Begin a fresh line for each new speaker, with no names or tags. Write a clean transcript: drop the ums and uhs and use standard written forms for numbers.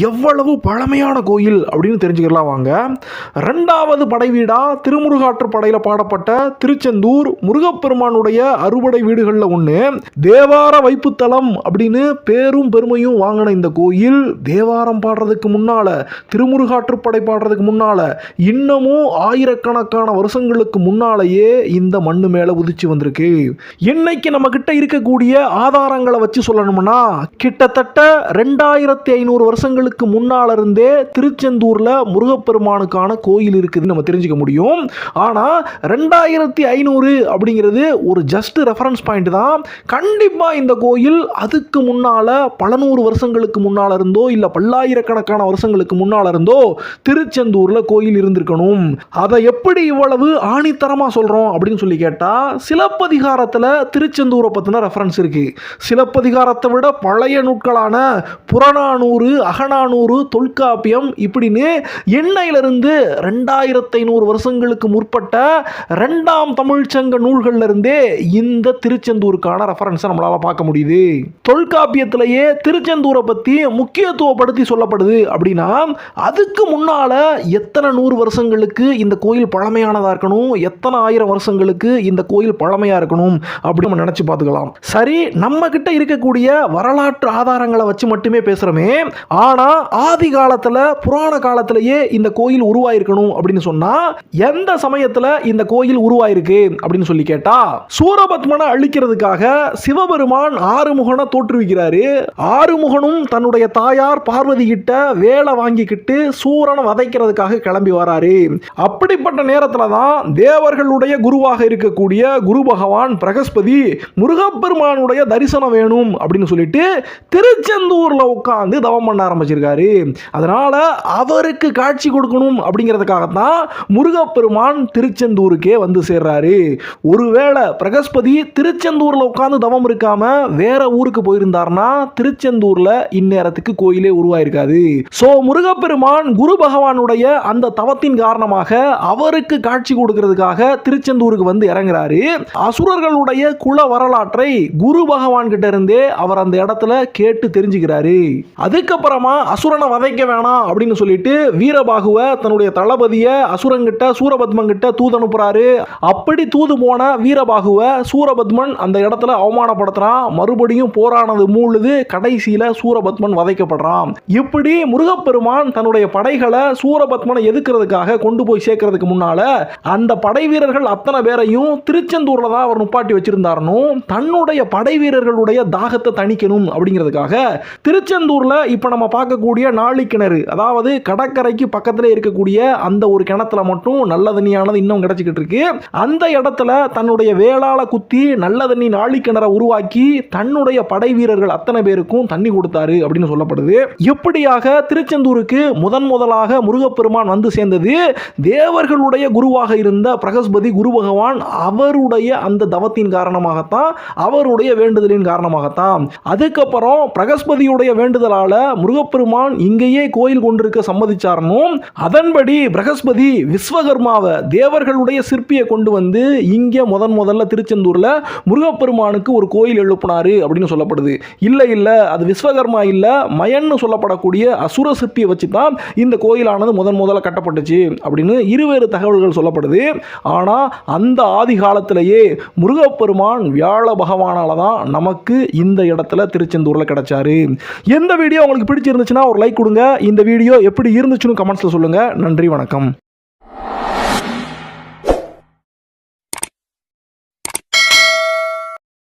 எவ்வளவு பழமையான கோயில் அப்படின்னு தெரிஞ்சுக்கலாம் வாங்க. ரெண்டாவது படை வீடா திருமுருகாற்றுப்படையில் பாடப்பட்ட திருச்செந்தூர் முருகப்பெருமானுடைய அறுபடை வீடுகளில் ஒன்று. தேவார வைப்புத்தலம் அப்படின்னு பேரும் பெருமையும் வாங்கின இந்த கோயில் தேவாரம் பாடுறதுக்கு முன்னால, திருமுருகாற்றுப்படை பாடுறதுக்கு முன்னால, இன்னமும் ஆயிரக்கணக்கான வருஷங்களுக்கு முன்னாலேயே இந்த மண்ணு மேல உதிச்சு வந்திருக்கு. இன்னைக்கு நம்ம கிட்ட இருக்கக்கூடிய ஆதாரங்களை வச்சு சொல்லணும்னா கிட்டத்தட்ட 2500 வருஷங்களுக்கு முன்னால இருந்தே திருச்செந்தூர்ல முருகப்பெருமானுக்கான கோயில் இருக்குதுன்னு நம்ம தெரிஞ்சுக்க முடியும். ஆனா 2500 அப்படிங்கிறது ஒரு ஜஸ்ட் ரெஃபரன்ஸ் பாயிண்ட் தான். கண்டிப்பா இந்த கோயில் அதுக்கு முன்னால பல நூறு வருஷங்களுக்கு முன்னால இருந்தோ இல்ல பல்லாயிரக்கணக்கான வருஷங்களுக்கு முன்னால இருந்தோ திருச்செந்தூர்ல கோயில் இருந்திருக்கணும். அதை எப்படி இவ்வளவு ஆணித்தரமா சொல்றோம் அப்படின்னு சொல்லி கேட்டா, சிலப்பதிகாரத்துல திருச்செந்தூரை பத்தின ரெஃபரன்ஸ் இருக்கு. சிலப்பதிகாரத்தை விட பழைய நூட்களான புறநானூறு, அகநானூறு, தொல்காப்பியம் இப்படின்னு எண்ணெயிலிருந்து 2500 வருஷங்களுக்கு முற்பட்ட இரண்டாம் தமிழ்ச்சங்க நூல்கள்ல இருந்தே இந்த திருச்செந்தூருக்கான ரெஃபரன்ஸை நம்மளால பார்க்க முடியுது. தொல்காப்பியத்திலேயே திருச்செந்தூரை பத்தி முக்கியத்துவப்படுத்தி சொல்லப்படுது அப்படின்னா அதுக்கு முன்னால எத்தனை 100 வருஷங்களுக்கு இந்த கோயில் பழமையானதா இருக்கணும், எத்தனை ஆயிரம் வருஷங்களுக்கு இந்த கோயில் பழமையா இருக்கணும் அப்படி நம்ம நினைச்சு பார்த்துக்கலாம். சரி, நம்ம கிட்ட இருக்கக்கூடிய வரலாற்று ஆதாரங்களை வச்சு மட்டுமே பேசுறோமே, ஆனா ஆதி காலத்துல புராண காலத்திலேயே இந்த கோயில் உருவாயிருக்கணும் அப்படின்னு சொன்னா எந்த சமயத்துல இந்த கோயில் உருவாயிருக்கு அப்படின்னு சொல்லி கேட்டா, சூரபத்மனை அழிக்கிறதுக்காக சிவபெருமான் ஆறுமுகனை தோற்றுவிக்கிறாரு. ஆறுமுகனும் தன்னுடைய தாயார் பார்வதி கிட்ட வேலை வாங்கிக்கிட்டு சூரனை வதைக்கிறதுக்காக கிளம்பி வராரு. அப்படிப்பட்ட நேரத்துல தான் தேவர்களுடைய குருவாக இருக்கக்கூடிய குரு பகவான் பிரகஸ்பதி முருகப்பெருமானுடைய தரிசனம் வேணும் அப்படின்னு சொல்லிட்டு திருச்செந்தூர்ல உட்கார்ந்து தவம் பண்ண ஆரம்பிச்சிருக்காரு. அதனால அவருக்கு காட்சி கொடுக்கணும் அப்படிங்கிறதுக்காகத்தான் முருகப்பெருமான் திருச்செந்தூருக்கே வந்து சேர்றாரு. ஒருவேளை பிரகஸ்பதி திருச்செந்தூர்ல உட்கார்ந்து தவம் இருக்காம வேற ஊருக்கு போயிருந்தார்னா திருச்செந்தூர்ல இந்நேரத்துக்கு கோயிலே உருவாயிருக்காது. சோ முருகப்பெருமான் குரு பகவானுடைய அந்த தவத்தின் காரணமாக அவருக்கு காட்சி கொடுக்கிறதுக்காக திருச்செந்தூருக்கு வந்து இறங்குறாரு. அசுரர்களுடைய குல வரலாற்றை குரு பகவான் கிட்ட இருந்தே அவர் அந்த இடத்துல கேட்டு தெரிஞ்சுக்கிறாரு. அதுக்கப்புறமா அசுரனை வதைக்க வேணாம் அப்படின்னு சொல்லிட்டு வீரபாகுவ தன்னுடைய தளபதிய அசுரங்கிட்ட சூரபத்மன் கிட்ட தூது அனுப்புறாரு. அப்படி தூது போன வீரபாகுவ சூரபத்மன் அந்த இடத்துல அவமானப்படுத்துறான். மறுபடியும் போரானது மூழுது. கடைசியில சூரபத்மன் வதைக்கப்படுறான். இப்படி முருகப்பெருமான் தன்னுடைய படைகளை சூரபத்மனை எதிர்க்கிறதுக்காக கொண்டு போய் சேர்க்கிறதுக்கு முன்னால அந்த படை வீரர்கள் அத்தனை பேரையும் திருச்செந்தூர்ல தான் அவர் நுப்பாட்டி வச்சிருந்தாருன்னு தன்னுடைய படை வீரர்களுடைய தாகத்தை தணிக்கணும் அப்படிங்கிறதுக்காக திருச்செந்தூர்ல இப்ப நம்ம பார்க்கக்கூடிய நாளி கிணறு, அதாவது கடற்கரைக்கு பக்கத்துல இருக்கக்கூடிய அந்த ஒரு கிணத்துல மட்டும் நல்ல தண்ணியானது இன்னும் கிடைச்சிக்கிட்டு இருக்கு. அந்த இடத்துல தன்னுடைய வேளால குத்தி நல்ல தண்ணி நாளி கிணற உருவாக்கி தன்னுடைய படை வீரர்கள் அத்தனை பேருக்கும் தண்ணி கொடுத்தாரு அப்படின்னு சொல்லப்படுது. இப்படியாக திருச்செந்தூருக்கு முதலாக முருகப்பெருமான் வந்து சேர்ந்தது தேவர்களுடைய குருவாக இருந்த பிரகஸ்பதி குரு பகவான். அவருடைய அந்த தவத்தின் காரணமாகத்தான், அவருடைய வேண்டுதலின் காரணமாகத்தான். அதுக்கப்புறம் பிரகஸ்பதியுடைய வேண்டுதலால முருகப்பெருமான் இங்கேயே கோயில் கொண்டிருக்க சம்மதிச்சாரணும். அதன்படி பிரகஸ்பதி விஸ்வகர்மாவை தேவர்களுடைய சிற்பியை கொண்டு வந்து இங்க முதல்ல திருச்செந்தூர்ல முருகப்பெருமானுக்கு ஒரு கோயில் எழுப்பினாரு அப்படின்னு சொல்லப்படுது. இல்ல அது விஸ்வகர்மா இல்ல, மயன்னு சொல்லப்படக்கூடிய அசுர சிற்பியை வச்சு தான் இந்த கோயிலானது முதல்ல கட்டப்பட்டுச்சு அப்படின்னு இருவேறு தகவல்கள் சொல்லப்படுது. ஆனா அந்த ஆதி காலத்திலேயே முருகப்பெருமான் வியாழ பகவானால தான் நமக்கு இந்த இடத்துல திருச்செந்தூர்ல கிடைச்சாரு. எந்த வீடியோ உங்களுக்கு பிடிச்சிருந்துச்சுன்னா ஒரு லைக் கொடுங்க. இந்த வீடியோ எப்படி இருந்துச்சுன்னு கமெண்ட்ஸ்ல சொல்லுங்க. நன்றி, வணக்கம்.